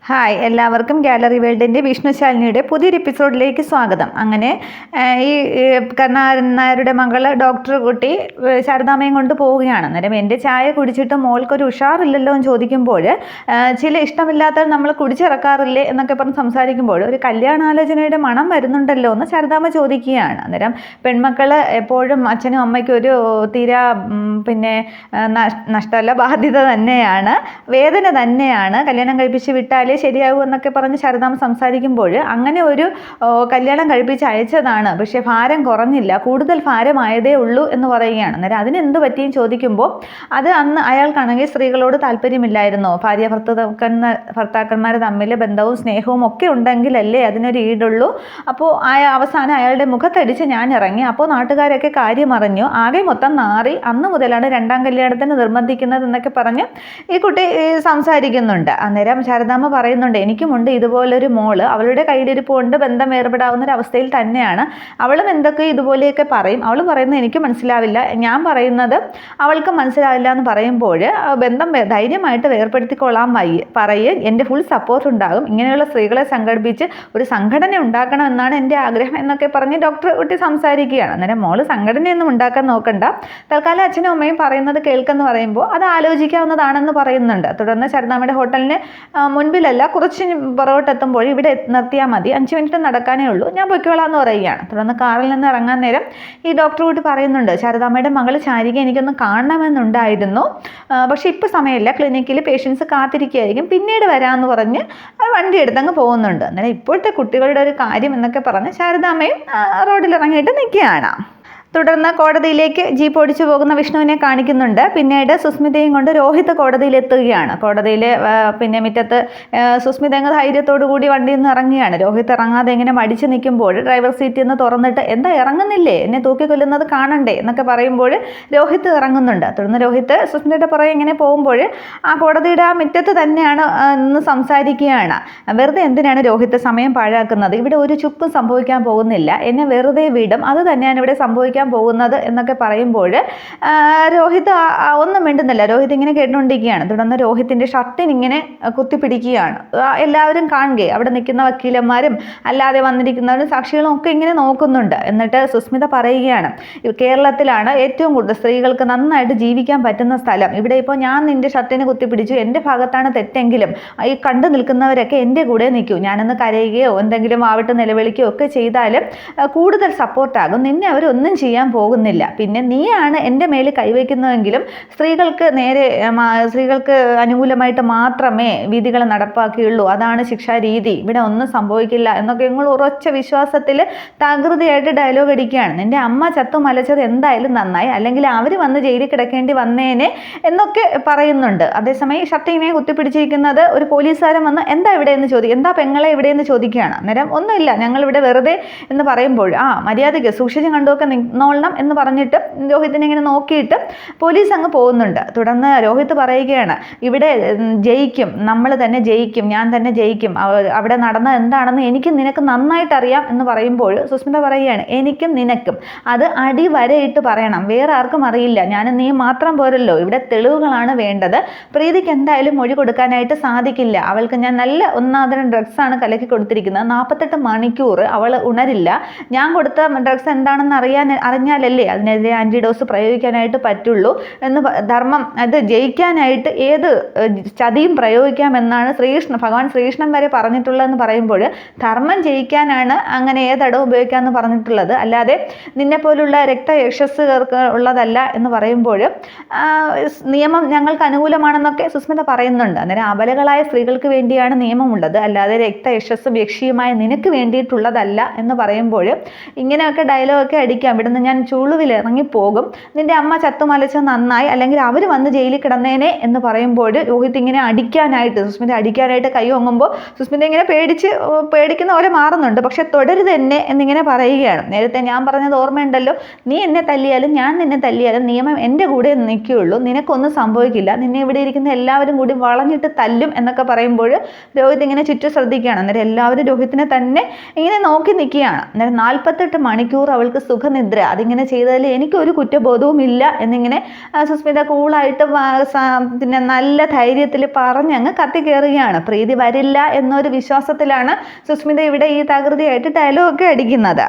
Hi, എല്ലാവർക്കും gallery വേൾഡിൻ്റെ വിഷ്ണുശാലിനിയുടെ പുതിയൊരു എപ്പിസോഡിലേക്ക് സ്വാഗതം. അങ്ങനെ ഈ കരുണാകരൻ നായരുടെ മകൾ ഡോക്ടർ കുട്ടി ശാരദാമ്മയും കൊണ്ട് പോവുകയാണ്. അന്നേരം എൻ്റെ ചായ കുടിച്ചിട്ട് മോൾക്കൊരു ഉഷാറില്ലല്ലോ എന്ന് ചോദിക്കുമ്പോൾ ചില ഇഷ്ടമില്ലാത്ത നമ്മൾ കുടിച്ചിറക്കാറില്ലേ എന്നൊക്കെ പറഞ്ഞ് സംസാരിക്കുമ്പോൾ ഒരു കല്യാണാലോചനയുടെ മണം വരുന്നുണ്ടല്ലോ എന്ന് ശാരദാമ്മ ചോദിക്കുകയാണ്. അന്നേരം പെൺമക്കൾ എപ്പോഴും അച്ഛനും അമ്മയ്ക്കും ഒരു തീരാ നഷ്ടമല്ല, ബാധ്യത തന്നെയാണ്, വേദന തന്നെയാണ്. കല്യാണം കഴിപ്പിച്ച് വിട്ടാൽ ശരിയാകും എന്നൊക്കെ പറഞ്ഞ് ശാരദാമ്മ സംസാരിക്കുമ്പോൾ അങ്ങനെ ഒരു കല്യാണം കഴിപ്പിച്ച് അയച്ചതാണ്, പക്ഷേ ഭാരം കുറഞ്ഞില്ല, കൂടുതൽ ഭാരമായതേ ഉള്ളൂ എന്ന് പറയുകയാണ്. അന്നേരം അതിനെന്ത് പറ്റിയും ചോദിക്കുമ്പോൾ അത് അന്ന് അയാൾക്കാണെങ്കിൽ സ്ത്രീകളോട് താല്പര്യമില്ലായിരുന്നോ, ഭാര്യ ഭർത്താക്കന്മാർ തമ്മിൽ ബന്ധവും സ്നേഹവും ഒക്കെ ഉണ്ടെങ്കിലല്ലേ അതിനൊരു ഈടുള്ളൂ. അപ്പോൾ അവസാനം അയാളുടെ മുഖത്തടിച്ച് ഞാൻ ഇറങ്ങി. അപ്പോൾ നാട്ടുകാരൊക്കെ കാര്യം അറിഞ്ഞു, ആകെ മൊത്തം നാറി. അന്ന് മുതലാണ് രണ്ടാം കല്യാണത്തിന് നിർബന്ധിക്കുന്നത് എന്നൊക്കെ പറഞ്ഞ് ഈ കുട്ടി സംസാരിക്കുന്നുണ്ട്. അന്നേരം ശാരദാമ്മ പറയുന്നുണ്ട്, എനിക്കുമുണ്ട് ഇതുപോലൊരു മോള്, അവളുടെ കയ്യിലിരിപ്പ് കൊണ്ട് ബന്ധം ഏർപ്പെടാവുന്ന ഒരു അവസ്ഥയിൽ തന്നെയാണ്. അവളും എന്തൊക്കെ ഇതുപോലെയൊക്കെ പറയും, അവൾ പറയുന്നത് എനിക്ക് മനസ്സിലാവില്ല, ഞാൻ പറയുന്നത് അവൾക്ക് മനസ്സിലാവില്ല എന്ന് പറയുമ്പോൾ ബന്ധം ധൈര്യമായിട്ട് വേർപ്പെടുത്തിക്കൊള്ളാൻ പറയും, എൻ്റെ ഫുൾ സപ്പോർട്ട് ഉണ്ടാകും, ഇങ്ങനെയുള്ള സ്ത്രീകളെ സംഘടിപ്പിച്ച് ഒരു സംഘടന ഉണ്ടാക്കണം എന്നാണ് എൻ്റെ ആഗ്രഹം എന്നൊക്കെ പറഞ്ഞ് ഡോക്ടർ കുട്ടി സംസാരിക്കുകയാണ്. അന്നേരം മോള് സംഘടനയൊന്നും ഉണ്ടാക്കാൻ നോക്കണ്ട, തൽക്കാലം അച്ഛനും അമ്മയും പറയുന്നത് കേൾക്കെന്ന് പറയുമ്പോൾ അത് ആലോചിക്കാവുന്നതാണെന്ന് പറയുന്നുണ്ട്. തുടർന്ന് ശാരദാമ്മയുടെ ഹോട്ടലിന് മുൻപിലല്ല, കുറച്ച് പുറകോട്ടെത്തുമ്പോൾ ഇവിടെ നിർത്തിയാൽ മതി, 5 മിനിറ്റ് നടക്കാനേ ഉള്ളൂ, ഞാൻ പൊയ്ക്കോളാം എന്ന് പറയുകയാണ്. തുടർന്ന് കാറിൽ നിന്ന് ഇറങ്ങാൻ നേരം ഈ ഡോക്ടർ കൂട്ടി പറയുന്നുണ്ട്, ശാരദാമ്മയുടെ മകൾ ചാരിക എനിക്കൊന്ന് കാണണമെന്നുണ്ടായിരുന്നു, പക്ഷെ ഇപ്പോൾ സമയമില്ല, ക്ലിനിക്കിൽ പേഷ്യൻസ് കാത്തിരിക്കുകയായിരിക്കും, പിന്നീട് വരാമെന്ന് പറഞ്ഞ് വണ്ടി എടുത്തങ്ങ് പോകുന്നുണ്ട്. അന്നേരം ഇപ്പോഴത്തെ കുട്ടികളുടെ ഒരു കാര്യം എന്നൊക്കെ പറഞ്ഞ് ശാരദാമ്മയും റോഡിലിറങ്ങിയിട്ട് നിൽക്കുകയാണ്. തുടർന്ന് കോടതിയിലേക്ക് ജീപ്പ് ഓടിച്ചു പോകുന്ന വിഷ്ണുവിനെ കാണിക്കുന്നുണ്ട്. പിന്നീട് സുസ്മിതയും കൊണ്ട് രോഹിത് കോടതിയിലെത്തുകയാണ്. കോടതിയിൽ മുറ്റത്ത് സുസ്മിത അങ്ങ് ധൈര്യത്തോടു കൂടി വണ്ടിയിൽ നിന്ന് ഇറങ്ങുകയാണ്. രോഹിത് ഇറങ്ങാതെ ഇങ്ങനെ മടിച്ചു നിൽക്കുമ്പോൾ ഡ്രൈവർ സീറ്റിൽ നിന്ന് തുറന്നിട്ട്, എന്താ ഇറങ്ങുന്നില്ലേ, എന്നെ തൂക്കിക്കൊല്ലുന്നത് കാണണ്ടേ എന്നൊക്കെ പറയുമ്പോൾ രോഹിത് ഇറങ്ങുന്നുണ്ട്. തുടർന്ന് രോഹിത് സുസ്മിതയുടെ പുറകെ ഇങ്ങനെ പോകുമ്പോൾ ആ കോടതിയുടെ ആ മുറ്റത്ത് തന്നെയാണ് നിന്ന് സംസാരിക്കുകയാണ്. വെറുതെ എന്തിനാണ് രോഹിത് സമയം പാഴാക്കുന്നത്, ഇവിടെ ഒരു ചുക്കും സംഭവിക്കാൻ പോകുന്നില്ല, എന്നെ വെറുതെ വിടും, അത് തന്നെയാണ് ഇവിടെ സംഭവിക്കാൻ പോകുന്നത് എന്നൊക്കെ പറയുമ്പോൾ രോഹിത് ഒന്നും മിണ്ടുന്നില്ല. രോഹിത് ഇങ്ങനെ കേട്ടുകൊണ്ടിരിക്കുകയാണ്. തുടർന്ന് രോഹിത്തിൻ്റെ ഷർട്ടിന് ഇങ്ങനെ കുത്തിപ്പിടിക്കുകയാണ്. എല്ലാവരും കാണുകയെ, അവിടെ നിൽക്കുന്ന വക്കീലന്മാരും അല്ലാതെ വന്നിരിക്കുന്നവരും സാക്ഷികളും ഒക്കെ ഇങ്ങനെ നോക്കുന്നുണ്ട്. എന്നിട്ട് സുസ്മിത പറയുകയാണ്, കേരളത്തിലാണ് ഏറ്റവും കൂടുതൽ സ്ത്രീകൾക്ക് നന്നായിട്ട് ജീവിക്കാൻ പറ്റുന്ന സ്ഥലം, ഇവിടെ ഇപ്പോൾ ഞാൻ നിൻ്റെ ഷർട്ടിന് കുത്തിപ്പിടിച്ചു, എൻ്റെ ഭാഗത്താണ് തെറ്റെങ്കിലും ഈ കണ്ടു നിൽക്കുന്നവരൊക്കെ എൻ്റെ കൂടെ നിൽക്കൂ, ഞാനൊന്ന് കരയുകയോ എന്തെങ്കിലും ആവട്ടെ നിലവിളിക്കുകയോ ഒക്കെ ചെയ്താൽ കൂടുതൽ സപ്പോർട്ടാകും, നിന്നെ അവരൊന്നും ചെയ്യാൻ പോകുന്നില്ല, പിന്നെ നീയാണ് എൻ്റെ മേൽ കൈവയ്ക്കുന്നതെങ്കിലും സ്ത്രീകൾക്ക് അനുകൂലമായിട്ട് മാത്രമേ വിധികൾ നടപ്പാക്കിയുള്ളൂ, അതാണ് ശിക്ഷാരീതി, ഇവിടെ ഒന്നും സംഭവിക്കില്ല എന്നൊക്കെ ഞങ്ങൾ ഉറച്ച വിശ്വാസത്തിൽ തകൃതിയായിട്ട് ഡയലോഗ് അടിക്കുകയാണ്. നിൻ്റെ അമ്മ ചത്തു മലച്ചത് എന്തായാലും നന്നായി, അല്ലെങ്കിൽ അവർ വന്ന് ജയിലിൽ കിടക്കേണ്ടി വന്നേനെ എന്നൊക്കെ പറയുന്നുണ്ട്. അതേസമയം ഷർട്ടിനെ കുത്തിപ്പിടിച്ചിരിക്കുന്നത് ഒരു പോലീസുകാരൻ വന്ന് എന്താ ഇവിടെ എന്ന് ചോദിക്കും, എന്താ പെങ്ങളെ ഇവിടെ എന്ന് ചോദിക്കുകയാണ്. അന്നേരം ഒന്നുമില്ല, ഞങ്ങളിവിടെ വെറുതെ എന്ന് പറയുമ്പോൾ മര്യാദയ്ക്ക് സൂക്ഷിച്ച് കണ്ടുമൊക്കെ നോളണം എന്ന് പറഞ്ഞിട്ട് രോഹിത്തിനെ ഇങ്ങനെ നോക്കിയിട്ട് പോലീസ് അങ്ങ് പോകുന്നുണ്ട്. തുടർന്ന് രോഹിത് പറയുകയാണ്, ഇവിടെ ജയിക്കും, നമ്മൾ തന്നെ ജയിക്കും, ഞാൻ തന്നെ ജയിക്കും, അവിടെ നടന്നത് എന്താണെന്ന് എനിക്കും നിനക്ക് നന്നായിട്ട് അറിയാം എന്ന് പറയുമ്പോൾ സുസ്മിത പറയുകയാണ്, എനിക്കും നിനക്കും അത് അടിവരയിട്ട് പറയണം, വേറെ ആർക്കും അറിയില്ല, ഞാനും നീ മാത്രം പോരല്ലോ, ഇവിടെ തെളിവുകളാണ് വേണ്ടത്, പ്രീതിക്ക് എന്തായാലും മൊഴി കൊടുക്കാനായിട്ട് സാധിക്കില്ല, അവൾക്ക് ഞാൻ നല്ല ഒന്നാന്തരം ഡ്രഗ്സാണ് കലക്കി കൊടുത്തിരിക്കുന്നത്, 48 മണിക്കൂർ അവൾ ഉണരില്ല, ഞാൻ കൊടുത്ത ഡ്രഗ്സ് എന്താണെന്ന് അറിഞ്ഞാലല്ലേ അതിനെതിരെ ആൻറ്റിഡോസ് പ്രയോഗിക്കാനായിട്ട് പറ്റുള്ളൂ എന്ന് ധർമ്മം അത് ജയിക്കാനായിട്ട് ഏത് ചതിയും പ്രയോഗിക്കാമെന്നാണ് ഭഗവാൻ ശ്രീകൃഷ്ണൻ വരെ പറഞ്ഞിട്ടുള്ളതെന്ന് പറയുമ്പോൾ ധർമ്മം ജയിക്കാനാണ് അങ്ങനെ ഏതടവും ഉപയോഗിക്കാമെന്ന് പറഞ്ഞിട്ടുള്ളത്, അല്ലാതെ നിന്നെപ്പോലുള്ള രക്തയക്ഷസ്സുകാർക്ക് ഉള്ളതല്ല എന്ന് പറയുമ്പോൾ നിയമം ഞങ്ങൾക്ക് അനുകൂലമാണെന്നൊക്കെ സുസ്മിത പറയുന്നുണ്ട്. അന്നേരം അബലകളായ സ്ത്രീകൾക്ക് വേണ്ടിയാണ് നിയമമുള്ളത്, അല്ലാതെ രക്തയക്ഷസ്സും യക്ഷിയുമായ നിനക്ക് വേണ്ടിയിട്ടുള്ളതല്ല എന്ന് പറയുമ്പോൾ ഇങ്ങനെയൊക്കെ ഡയലോഗൊക്കെ അടിക്കാം, ഇവിടുന്ന് ഞാൻ ചുളുവിൽ ഇറങ്ങിപ്പോകും, നിന്റെ അമ്മ ചത്തുമലച്ചത് നന്നായി, അല്ലെങ്കിൽ അവർ വന്ന് ജയിലിൽ കിടന്നേനെ എന്ന് പറയുമ്പോൾ രോഹിത് ഇങ്ങനെ സുസ്മിത അടിക്കാനായിട്ട് കൈ ഒങ്ങുമ്പോൾ സുസ്മിത ഇങ്ങനെ പേടിക്കുന്ന പോലെ മാറുന്നുണ്ട്. പക്ഷെ തുടരുത് എന്നെ എന്നിങ്ങനെ പറയുകയാണ്. നേരത്തെ ഞാൻ പറഞ്ഞത് ഓർമ്മയുണ്ടല്ലോ, നീ എന്നെ തല്ലിയാലും ഞാൻ നിന്നെ തല്ലിയാലും നിയമം എൻ്റെ കൂടെ നിൽക്കുകയുള്ളൂ, നിനക്കൊന്നും സംഭവിക്കില്ല, നിന്നെ ഇവിടെ ഇരിക്കുന്ന എല്ലാവരും കൂടി വളഞ്ഞിട്ട് തല്ലും എന്നൊക്കെ പറയുമ്പോൾ രോഹിത് ഇങ്ങനെ ചുറ്റും ശ്രദ്ധിക്കുകയാണ്. അന്നേരം എല്ലാവരും രോഹിത്തിനെ തന്നെ ഇങ്ങനെ നോക്കി നിൽക്കുകയാണ്. അന്നേരം 48 മണിക്കൂർ അവൾക്ക് സുഖനിദ്ര, അതിങ്ങനെ ചെയ്തതിൽ എനിക്കൊരു കുറ്റബോധവും ഇല്ല എന്നിങ്ങനെ സുസ്മിത കൂളായിട്ട് പിന്നെ നല്ല ധൈര്യത്തിൽ പറഞ്ഞങ്ങ് കത്തിക്കയറുകയാണ്. പ്രീതി വരില്ല എന്നൊരു വിശ്വാസത്തിലാണ് സുസ്മിത ഇവിടെ ഈ തകൃതിയായിട്ട് ഡയലോഗൊക്കെ അടിക്കുന്നത്.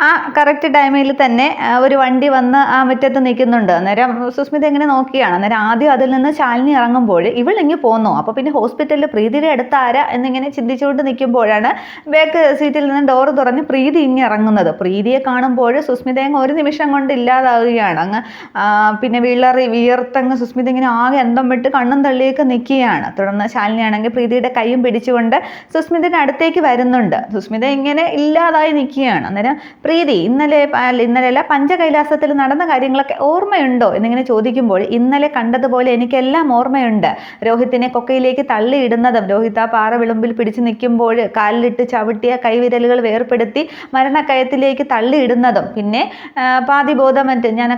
ആ കറക്റ്റ് ടൈമിൽ തന്നെ ഒരു വണ്ടി വന്ന് ആ മുറ്റത്ത് നിൽക്കുന്നുണ്ട്. അന്നേരം സുസ്മിത ഇങ്ങനെ നോക്കിയാണ്. അന്നേരം ആദ്യം അതിൽ നിന്ന് ശാലിനി ഇറങ്ങുമ്പോൾ ഇവളിങ്ങി പോന്നു. അപ്പോൾ പിന്നെ ഹോസ്പിറ്റലിൽ പ്രീതിയുടെ അടുത്ത് ആരാ എന്നിങ്ങനെ ചിന്തിച്ചുകൊണ്ട് നിൽക്കുമ്പോഴാണ് ബാക്ക് സീറ്റിൽ നിന്ന് ഡോറ് തുറന്ന് പ്രീതി ഇങ്ങ് ഇറങ്ങുന്നത്. പ്രീതിയെ കാണുമ്പോൾ സുസ്മിത അങ്ങ് ഒരു നിമിഷം കൊണ്ട് ഇല്ലാതാവുകയാണ്. അങ്ങ് പിന്നെ വിയർത്തങ്ങ് സുസ്മിത ഇങ്ങനെ ആകെ അന്തം വിട്ട് കണ്ണും തള്ളിയൊക്കെ നിൽക്കുകയാണ്. തുടർന്ന് ശാലിനിയാണെങ്കിൽ പ്രീതിയുടെ കൈയും പിടിച്ചുകൊണ്ട് സുസ്മിതയുടെ അടുത്തേക്ക് വരുന്നുണ്ട്. സുസ്മിത ഇങ്ങനെ ഇല്ലാതായി നിൽക്കുകയാണ്. അന്നേരം പ്രീതി ഇന്നലെയല്ല പഞ്ചകൈലാസത്തിൽ നടന്ന കാര്യങ്ങളൊക്കെ ഓർമ്മയുണ്ടോ എന്നിങ്ങനെ ചോദിക്കുമ്പോൾ ഇന്നലെ കണ്ടതുപോലെ എനിക്കെല്ലാം ഓർമ്മയുണ്ട്. രോഹിത്തിനെ കൊക്കയിലേക്ക് തള്ളിയിടുന്നതും രോഹിത് ആ പാറ വിളുമ്പിൽ പിടിച്ചു നിൽക്കുമ്പോൾ കാലിലിട്ട് ചവിട്ടിയ കൈവിരലുകൾ വേർപ്പെടുത്തി മരണക്കയത്തിലേക്ക് തള്ളിയിടുന്നതും പിന്നെ പാതിബോധമറ്റ് ഞാൻ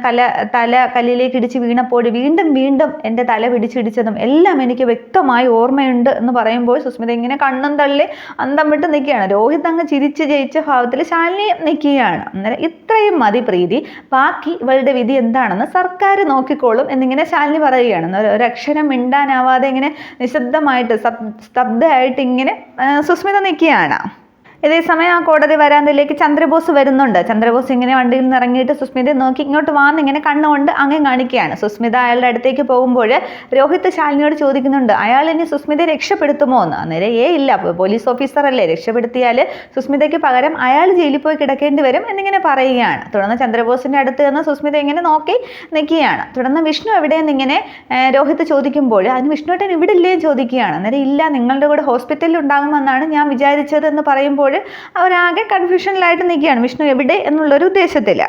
തല കല്ലിലേക്ക് ഇടിച്ച് വീണപ്പോൾ വീണ്ടും വീണ്ടും എൻ്റെ തല പിടിച്ചിടിച്ചതും എല്ലാം എനിക്ക് വ്യക്തമായി ഓർമ്മയുണ്ട് എന്ന് പറയുമ്പോൾ സുസ്മിത ഇങ്ങനെ കണ്ണും തള്ളി അന്തം വിട്ട് നിൽക്കുകയാണ്. രോഹിത് അങ്ങ് ചിരിച്ച് ജയിച്ച ഭാവത്തിൽ ശാലിനി നിൽക്കുകയാണ്. അന്നേരം ഇത്രയും മതി പ്രീതി, ബാക്കി ഇവളുടെ വിധി എന്താണെന്ന് സർക്കാർ നോക്കിക്കോളും എന്നിങ്ങനെ ശാലിനി പറയുകയാണ്. ഒരക്ഷരം മിണ്ടാനാവാതെ ഇങ്ങനെ നിശബ്ദമായിട്ട് സ്തബ്ധമായിട്ട് ഇങ്ങനെ സുസ്മിത നിൽക്കുകയാണ്. ഇതേസമയം ആ കോടതി വരാന്തയിലേക്ക് ചന്ദ്രബോസ് വരുന്നുണ്ട്. ചന്ദ്രബോസ് ഇങ്ങനെ വണ്ടിയിൽ നിന്ന് ഇറങ്ങിയിട്ട് സുസ്മിതയെ നോക്കി ഇങ്ങോട്ട് വാന്ന് ഇങ്ങനെ കണ്ണുകൊണ്ട് അങ്ങ് കാണിക്കുകയാണ്. സുസ്മിത അയാളുടെ അടുത്തേക്ക് പോകുമ്പോൾ രോഹിത് ശാലിനിയോട് ചോദിക്കുന്നുണ്ട്, അയാൾ ഇനി സുസ്മിതയെ രക്ഷപ്പെടുത്തുമോ എന്ന്. അന്നേരം ഇല്ല, പോലീസ് ഓഫീസർ അല്ലേ, രക്ഷപ്പെടുത്തിയാൽ സുസ്മിതയ്ക്ക് പകരം അയാൾ ജയിലിൽ പോയി കിടക്കേണ്ടി വരും എന്നിങ്ങനെ പറയുകയാണ്. തുടർന്ന് ചന്ദ്രബോസിന്റെ അടുത്ത് നിന്ന് സുസ്മിത ഇങ്ങനെ നോക്കി നിൽക്കുകയാണ്. തുടർന്ന് വിഷ്ണു എവിടെയെന്ന് ഇങ്ങനെ രോഹിത് ചോദിക്കുമ്പോൾ അതിന് വിഷ്ണുട്ടൻ ഇവിടെ ഇല്ലേ ചോദിക്കുകയാണ്. അന്നേരം ഇല്ല, നിങ്ങളുടെ കൂടെ ഹോസ്പിറ്റലിൽ ഉണ്ടാകുമെന്നാണ് ഞാൻ വിചാരിച്ചത് എന്ന് പറയുമ്പോൾ അവരാകെ കൺഫ്യൂഷനിലായിട്ട് നിൽക്കുകയാണ് വിഷ്ണു എവിടെ എന്നുള്ളൊരു ഉദ്ദേശത്തില്ല.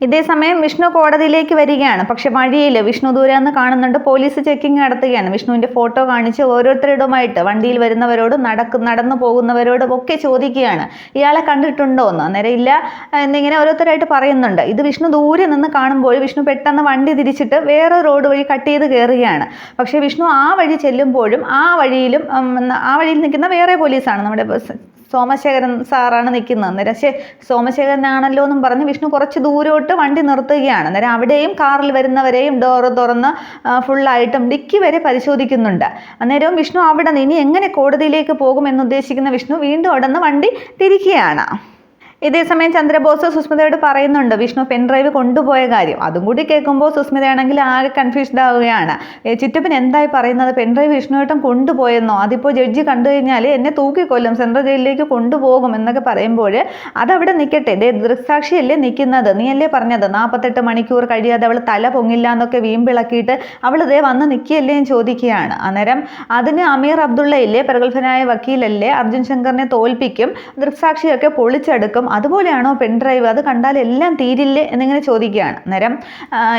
ഇതേസമയം വിഷ്ണു കോടതിയിലേക്ക് വരികയാണ്. പക്ഷെ വഴിയിൽ വിഷ്ണു ദൂരെ നിന്ന് കാണുന്നുണ്ട്. പോലീസ് ചെക്കിങ് നടത്തുകയാണ്. വിഷ്ണുവിൻ്റെ ഫോട്ടോ കാണിച്ച് ഓരോരുത്തരോടുമായിട്ട് വണ്ടിയിൽ വരുന്നവരോടും നടന്നു പോകുന്നവരോടും ഒക്കെ ചോദിക്കുകയാണ് ഇയാളെ കണ്ടിട്ടുണ്ടോ എന്ന്. അന്നേരം ഇല്ല എന്നിങ്ങനെ ഓരോരുത്തരായിട്ട് പറയുന്നുണ്ട്. ഇത് വിഷ്ണു ദൂരെ നിന്ന് കാണുമ്പോൾ വിഷ്ണു പെട്ടെന്ന് വണ്ടി തിരിച്ചിട്ട് വേറെ റോഡ് വഴി കട്ട് ചെയ്ത് കയറുകയാണ്. പക്ഷേ വിഷ്ണു ആ വഴി ചെല്ലുമ്പോഴും ആ വഴിയിൽ നിൽക്കുന്ന വേറെ പോലീസാണ്, നമ്മുടെ സോമശേഖരൻ സാറാണ് നിൽക്കുന്നത്. അന്നേരം സോമശേഖരനാണല്ലോ എന്നും പറഞ്ഞ് വിഷ്ണു കുറച്ച് ദൂരോട്ട് വണ്ടി നിർത്തുകയാണ്. അന്നേരം അവിടെയും കാറിൽ വരുന്നവരെയും ഡോറ് തുറന്ന് ഫുള്ളായിട്ടും ഡിക്കി വരെ പരിശോധിക്കുന്നുണ്ട്. അന്നേരവും വിഷ്ണു അവിടെ നിന്ന് ഇനി എങ്ങനെ കോടതിയിലേക്ക് പോകും എന്നുദ്ദേശിക്കുന്ന വിഷ്ണു വീണ്ടും അവിടെ നിന്ന് വണ്ടി തിരിക്കുകയാണ്. ഇതേസമയം ചന്ദ്രബോസ് സുസ്മിതയോട് പറയുന്നുണ്ട് വിഷ്ണു പെൻഡ്രൈവ് കൊണ്ടുപോയ കാര്യം. അതും കൂടി കേൾക്കുമ്പോൾ സുസ്മിതയാണെങ്കിൽ ആകെ കൺഫ്യൂസ്ഡ് ആവുകയാണ്. ചിറ്റപ്പൻ എന്തായി പറയുന്നത്, പെൻഡ്രൈവ് വിഷ്ണുവേട്ടൻ കൊണ്ടുപോയെന്നോ, അതിപ്പോൾ ജഡ്ജി കണ്ടു കഴിഞ്ഞാൽ എന്നെ തൂക്കിക്കൊല്ലും, സെൻട്രൽ ജയിലിലേക്ക് കൊണ്ടുപോകും എന്നൊക്കെ പറയുമ്പോൾ അതവിടെ നിൽക്കട്ടെ, ദൃക്സാക്ഷിയല്ലേ നിൽക്കുന്നത്, നീയല്ലേ പറഞ്ഞത് 48 മണിക്കൂർ കഴിയാതെ അവൾ തല പൊങ്ങില്ല എന്നൊക്കെ വീമ്പിളക്കിയിട്ട് അവൾ ഇതേ വന്ന് നിൽക്കുകയല്ലേ എന്ന് ചോദിക്കുകയാണ്. അന്നേരം അതിന് അമീർ അബ്ദുള്ളയില്ലേ, പ്രഗത്ഭനായ വക്കീലല്ലേ, അർജുൻ ശങ്കറിനെ തോൽപ്പിക്കും, ദൃക്സാക്ഷിയൊക്കെ പൊളിച്ചെടുക്കും, അതുപോലെയാണോ പെൻഡ്രൈവ്, അത് കണ്ടാൽ എല്ലാം തീരില്ലേ എന്നിങ്ങനെ ചോദിക്കുകയാണ്. അന്നേരം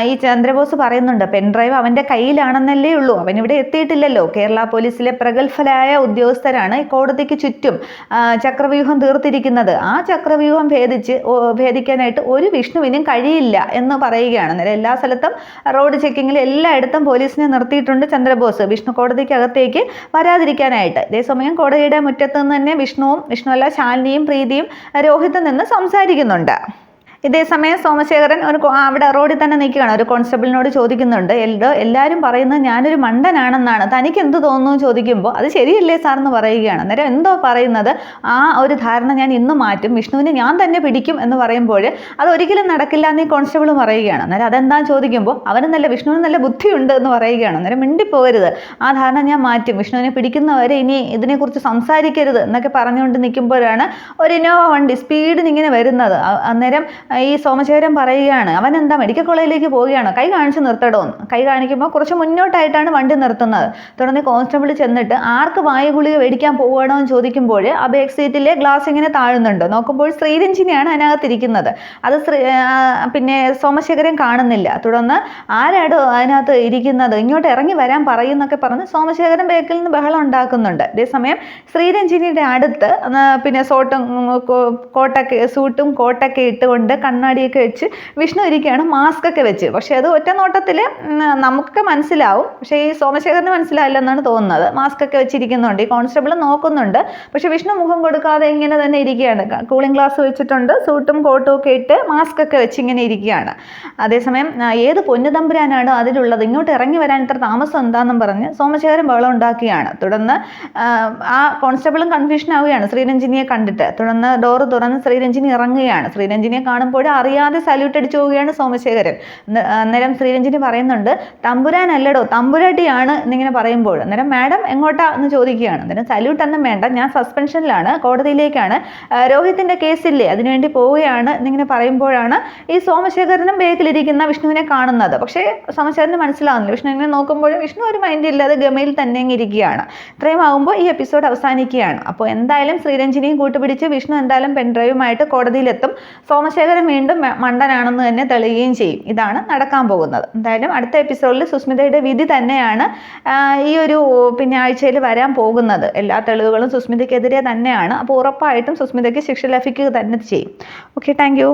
ഈ ചന്ദ്രബോസ് പറയുന്നുണ്ട് പെൻഡ്രൈവ് അവൻ്റെ കയ്യിലാണെന്നല്ലേ ഉള്ളൂ, അവനിവിടെ എത്തിയിട്ടില്ലല്ലോ. കേരള പോലീസിലെ പ്രഗത്ഭരായ ഉദ്യോഗസ്ഥരാണ് ഈ കോടതിക്ക് ചുറ്റും ചക്രവ്യൂഹം തീർത്തിരിക്കുന്നത്. ആ ചക്രവ്യൂഹം ഭേദിക്കാനായിട്ട് ഒരു വിഷ്ണുവിനും കഴിയില്ല എന്ന് പറയുകയാണ്. അന്നേരം എല്ലാ സ്ഥലത്തും റോഡ് ചെക്കിങ്ങിൽ എല്ലായിടത്തും പോലീസിനെ നിർത്തിയിട്ടുണ്ട് ചന്ദ്രബോസ്, വിഷ്ണു കോടതിക്കകത്തേക്ക് വരാതിരിക്കാനായിട്ട്. അതേസമയം കോടതിയുടെ മുറ്റത്ത് നിന്ന് തന്നെ വിഷ്ണുവല്ല ശാലിനിയും പ്രീതിയും രോഹിത് നിന്ന് സംസാരിക്കുന്നുണ്ട്. ഇതേസമയം സോമശേഖരൻ അവിടെ റോഡിൽ തന്നെ നിൽക്കുകയാണ്. ഒരു കോൺസ്റ്റബിളിനോട് ചോദിക്കുന്നുണ്ട്, എല്ലാവരും പറയുന്നത് ഞാനൊരു മണ്ടനാണെന്നാണ്, തനിക്ക് എന്ത് തോന്നുന്നു ചോദിക്കുമ്പോൾ അത് ശരിയല്ലേ സാർ എന്ന് പറയുകയാണ്. അന്നേരം എന്തോ പറയുന്നത്, ആ ഒരു ധാരണ ഞാൻ ഇന്ന് മാറ്റും, വിഷ്ണുവിനെ ഞാൻ തന്നെ പിടിക്കും എന്ന് പറയുമ്പോൾ അതൊരിക്കലും നടക്കില്ല എന്ന് ഈ കോൺസ്റ്റബിൾ പറയുകയാണ്. അന്നേരം അതെന്താന്ന് ചോദിക്കുമ്പോൾ വിഷ്ണുവിന് നല്ല ബുദ്ധിയുണ്ട് എന്ന് പറയുകയാണ്. അന്നേരം മിണ്ടിപ്പോകരുത്, ആ ധാരണ ഞാൻ മാറ്റും, വിഷ്ണുവിനെ പിടിക്കുന്നവരെ ഇനി ഇതിനെക്കുറിച്ച് സംസാരിക്കരുത് എന്നൊക്കെ പറഞ്ഞുകൊണ്ട് നിൽക്കുമ്പോഴാണ് ഒരു ഇന്നോവ വണ്ടി സ്പീഡിന് ഇങ്ങനെ വരുന്നത്. അന്നേരം ഈ സോമശേഖരൻ പറയുകയാണ് അവൻ എന്താ മെഡിക്കൽ കോളേജിലേക്ക് പോവുകയാണ്, കൈ കാണിച്ച് നിർത്തടോ എന്ന്. കൈ കാണിക്കുമ്പോൾ കുറച്ച് മുന്നോട്ടായിട്ടാണ് വണ്ടി നിർത്തുന്നത്. തുടർന്ന് കോൺസ്റ്റബിൾ ചെന്നിട്ട് ആർക്ക് വായു ഗുളിക മേടിക്കാൻ പോവുകയാണോ എന്ന് ചോദിക്കുമ്പോൾ ആ ബാക്ക് സീറ്റിലെ ഗ്ലാസ് ഇങ്ങനെ താഴുന്നുണ്ട്. നോക്കുമ്പോൾ ശ്രീരഞ്ജിനിയാണ് അതിനകത്തിരിക്കുന്നത്. അത് പിന്നെ സോമശേഖരൻ കാണുന്നില്ല. തുടർന്ന് ആരാടോ അതിനകത്ത് ഇരിക്കുന്നത്, ഇങ്ങോട്ട് ഇറങ്ങി വരാൻ പറയുന്നൊക്കെ പറഞ്ഞ് സോമശേഖരൻ ബാക്കിൽ നിന്ന് ബഹളം ഉണ്ടാക്കുന്നുണ്ട്. അതേസമയം ശ്രീരഞ്ജിനിയുടെ അടുത്ത് പിന്നെ സൂട്ടും കോട്ടൊക്കെ ഇട്ടുകൊണ്ട് കണ്ണാടിയൊക്കെ വെച്ച് വിഷ്ണു ഇരിക്കുകയാണ്, മാസ്ക് ഒക്കെ വെച്ച്. പക്ഷേ അത് ഒറ്റ നോട്ടത്തിൽ നമുക്ക് മനസ്സിലാവും, പക്ഷേ ഈ സോമശേഖരന് മനസ്സിലായില്ലെന്നാണ് തോന്നുന്നത്. മാസ്ക് ഒക്കെ വെച്ചിരിക്കുന്നുണ്ട്, ഈ കോൺസ്റ്റബിൾ നോക്കുന്നുണ്ട്, പക്ഷെ വിഷ്ണു മുഖം കൊടുക്കാതെ ഇങ്ങനെ തന്നെ ഇരിക്കുകയാണ്. കൂളിംഗ് ഗ്ലാസ് വെച്ചിട്ടുണ്ട്, സൂട്ടും കോട്ടും ഒക്കെ ഇട്ട് മാസ്ക് ഒക്കെ വെച്ച് ഇങ്ങനെ ഇരിക്കുകയാണ്. അതേസമയം ഏത് പൊന്നു തമ്പുരാനാണ് അതിലുള്ളത്, ഇങ്ങോട്ട് ഇറങ്ങി വരാൻ ഇത്ര താമസം എന്താണെന്നും പറഞ്ഞ് സോമശേഖരൻ ബഹളം ഉണ്ടാക്കുകയാണ്. തുടർന്ന് ആ കോൺസ്റ്റബിളും കൺഫ്യൂഷൻ ആവുകയാണ് ശ്രീരഞ്ജിനിയെ കണ്ടിട്ട്. തുടർന്ന് ഡോറ് തുറന്ന് ശ്രീരഞ്ജിനി ഇറങ്ങുകയാണ്. ശ്രീരഞ്ജിനിയെ കാണുമ്പോൾ അറിയാതെ സല്യൂട്ട് അടിച്ചു പോവുകയാണ് സോമശേഖരൻ. അന്നേരം ശ്രീരഞ്ജിനി പറയുന്നുണ്ട്, തമ്പുരാനല്ലടോ തമ്പുരാട്ടിയാണ് എന്നിങ്ങനെ പറയുമ്പോൾ, അന്നേരം മാഡം എങ്ങോട്ടാ എന്ന് ചോദിക്കുകയാണ്. അന്നേരം സല്യൂട്ട് ഒന്നും വേണ്ട, ഞാൻ സസ്പെൻഷനിലാണ്, കോടതിയിലേക്കാണ്, രോഹിത്തിന്റെ കേസില്ലേ അതിനുവേണ്ടി പോവുകയാണ് എന്നിങ്ങനെ പറയുമ്പോഴാണ് ഈ സോമശേഖരനും ബേക്കിലിരിക്കുന്ന വിഷ്ണുവിനെ കാണുന്നത്. പക്ഷേ സോമശേഖരന് മനസ്സിലാവുന്നില്ല. വിഷ്ണു ഇങ്ങനെ നോക്കുമ്പോഴും വിഷ്ണു ഒരു മൈൻഡ് ഇല്ലാതെ ഗമയിൽ തന്നെ ഇരിക്കുകയാണ്. ഇത്രയും ആകുമ്പോൾ ഈ എപ്പിസോഡ് അവസാനിക്കുകയാണ്. അപ്പോൾ എന്തായാലും ശ്രീരഞ്ജിനിയും കൂട്ടുപിടിച്ച് വിഷ്ണു എന്തായാലും പെൻഡ്രൈവുമായിട്ട് കോടതിയിലെത്തും. സോമശേഖരൻ വീണ്ടും മണ്ടനാണെന്ന് തന്നെ തെളിയുകയും ചെയ്യും. ഇതാണ് നടക്കാൻ പോകുന്നത്. എന്തായാലും അടുത്ത എപ്പിസോഡിൽ സുസ്മിതയുടെ വിധി തന്നെയാണ് ഈ ഒരു ആഴ്ചയിൽ വരാൻ പോകുന്നത്. എല്ലാ തെളിവുകളും സുസ്മിതയ്ക്കെതിരെ തന്നെയാണ്. അപ്പോൾ ഉറപ്പായിട്ടും സുസ്മിതയ്ക്ക് ശിക്ഷ ലഭിക്കുക തന്നെ ചെയ്യും. Okay, thank you.